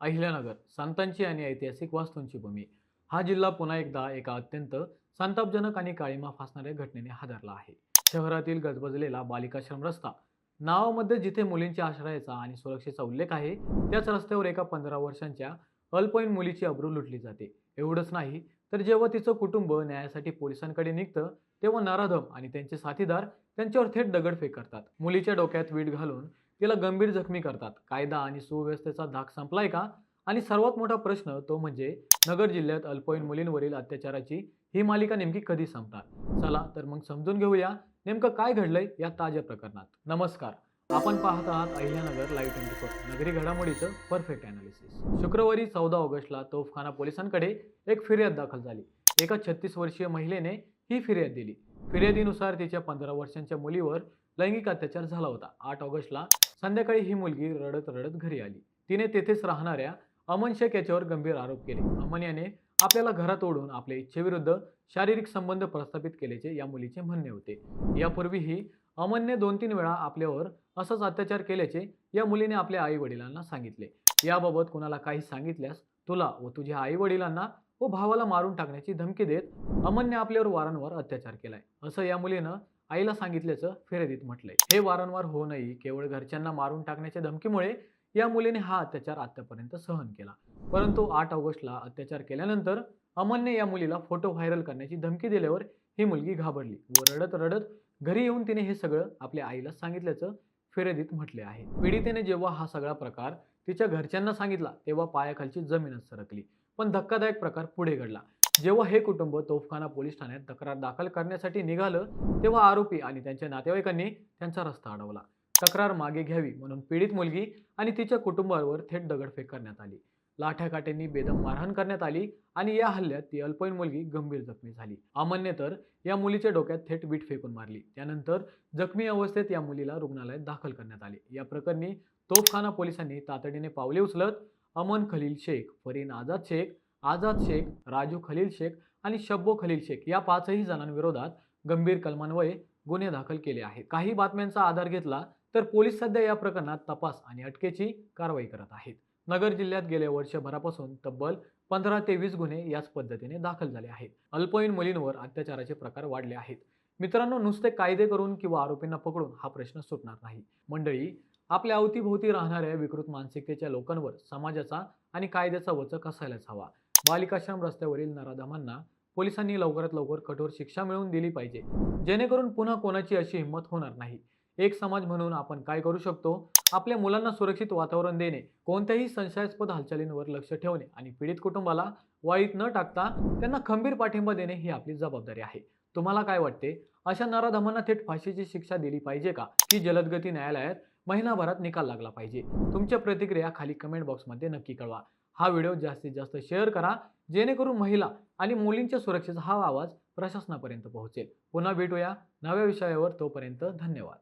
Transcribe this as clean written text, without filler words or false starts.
अहिल्यानगर संतांची आणि ऐतिहासिक वास्तूंची भूमी. हा जिल्हा पुन्हा एकदा एका अत्यंत संतापजनक आणि काळीमा फासणाऱ्या घटनेने हादरला आहे. शहरातील गजबजलेला बालिकाश्रम रस्ता, नावामध्ये जिथे मुलींच्या आश्रयाचा आणि सुरक्षेचा उल्लेख आहे, त्याच रस्त्यावर एका 15 वर्षांच्या अल्पवयीन मुलीची अब्रू लुटली जाते. एवढंच नाही, तर जेव्हा तिचं कुटुंब न्यायासाठी पोलिसांकडे निघतं, तेव्हा नराधम आणि त्यांचे साथीदार त्यांच्यावर थेट दगडफेक करतात. मुलीच्या डोक्यात वीट घालून तिला गंभीर जखमी करतात. कायदा आणि सुव्यवस्थेचा धाक संपलाय का? आणि सर्वात मोठा प्रश्न तो म्हणजे नगर जिल्ह्यात अल्पवयीन मुलींवरील अत्याचाराची ही मालिका नेमकी कधी संपणार? चला तर मग समजून घेऊया नेमकं काय घडलंय या ताज्या प्रकरणात. नमस्कार. आपण पाहत आहात अहिल्यानगर लाईव्ह 24 नगरी घडामोडीचं परफेक्ट अनालिसिस. शुक्रवारी 14 ऑगस्टला तोफखाना पोलिसांकडे एक फिर्याद दाखल झाली. एका 36 वर्षीय महिलेने ही फिर्याद दिली. फिर्यादीनुसार तिच्या 15 वर्षांच्या मुलीवर लैंगिक अत्याचार झाला होता. 8 ऑगस्टला संध्याकाळी ही मुलगी रडत रडत घरी आली. तिने तेथेच राहणाऱ्या अमन शेख याच्यावर गंभीर आरोप केले. अमन याने आपल्याला घरात ओढून आपल्या इच्छेविरुद्ध शारीरिक संबंध प्रस्थापित केल्याचे या मुलीचे म्हणणे होते. यापूर्वीही अमनने 2-3 वेळा आपल्यावर असंच अत्याचार केल्याचे या मुलीने आपल्या आई वडिलांना सांगितले. याबाबत कुणाला काही सांगितल्यास तुला व तुझ्या आई वडिलांना व भावाला मारून टाकण्याची धमकी देत अमनने आपल्यावर वारंवार अत्याचार केलाय, असं या मुलीनं आईला सांगितल्याचं फिर्यादीत म्हटलंय. हे वारंवार होऊनही केवळ घरच्यांना मारून टाकण्याच्या धमकीमुळे या मुलीने हा अत्याचार आतापर्यंत सहन केला. परंतु 8 ऑगस्टला अत्याचार केल्यानंतर अमनने या मुलीला फोटो व्हायरल करण्याची धमकी दिल्यावर ही मुलगी घाबरली व रडत रडत घरी येऊन तिने हे सगळं आपल्या आईला सांगितल्याचं फिर्यादीत म्हटले आहे. पीडितेने जेव्हा हा सगळा प्रकार तिच्या घरच्यांना सांगितला तेव्हा पायाखालची जमीनच सरकली. पण धक्कादायक प्रकार पुढे घडला. जेव्हा हे कुटुंब तोफखाना पोलीस ठाण्यात तक्रार दाखल करण्यासाठी निघालं, तेव्हा आरोपी आणि त्यांच्या नातेवाईकांनी त्यांचा रस्ता अडवला. तक्रार मागे घ्यावी म्हणून पीडित मुलगी आणि तिच्या कुटुंबावर थेट दगडफेक करण्यात आली. लाठ्याकाठ्यांनी बेदम मारहाण करण्यात आली आणि या हल्ल्यात ती अल्पवयीन मुलगी गंभीर जखमी झाली. अमनने तर या मुलीच्या डोक्यात थेट वीट फेकून मारली. त्यानंतर जखमी अवस्थेत या मुलीला रुग्णालयात दाखल करण्यात आले. या प्रकरणी तोफखाना पोलिसांनी तातडीने पावले उचलत अमन खलील शेख, फरीन आझाद शेख, राजू खलील शेख आणि शब्बो खलील शेख या 5ही जणांविरोधात गंभीर कलमान्वये गुन्हे दाखल केले आहेत. काही बातम्यांचा आधार घेतला तर पोलीस सध्या या प्रकरणात तपास आणि अटकेची कारवाई करत आहेत. नगर जिल्ह्यात गेल्या वर्षभरापासून तब्बल 15 ते 20 गुन्हे याच पद्धतीने दाखल झाले आहेत. अल्पवयीन मुलींवर अत्याचाराचे प्रकार वाढले आहेत. मित्रांनो, नुसते कायदे करून किंवा आरोपींना पकडून हा प्रश्न सुटणार नाही. मंडळी, आपल्या अवतीभोवती राहणाऱ्या विकृत मानसिकतेच्या लोकांवर समाजाचा आणि कायद्याचा वचक असायलाच हवा. बालिकाश्रम रस्त्यावरील नराधमांना पोलिसांनी लवकरात लवकर कठोर शिक्षा मिळवून दिली पाहिजे, जेणेकरून पुन्हा कोणाची अशी हिंमत होणार नाही. एक समाज म्हणून आपण काय करू शकतो? आपल्या मुलांना सुरक्षित वातावरण देणे, कोणत्याही संशयास्पद हालचालींवर लक्ष ठेवणे आणि पीडित कुटुंबाला वाईट न टाकता त्यांना खंबीर पाठिंबा देणे ही आपली जबाबदारी आहे. तुम्हाला काय वाटते? अशा नराधमांना थेट फाशीची शिक्षा दिली पाहिजे का, की जलदगती न्यायालयात महिनाभरात निकाल लागला पाहिजे? तुमच्या प्रतिक्रिया खाली कमेंट बॉक्समध्ये नक्की कळवा. हा व्हिडिओ जास्तीत जास्त शेअर करा, जेणेकरून महिला आणि मुलींच्या सुरक्षेचा हा आवाज प्रशासनापर्यंत पोहोचेल. पुन्हा भेटूया नव्या विषयावर. तोपर्यंत धन्यवाद.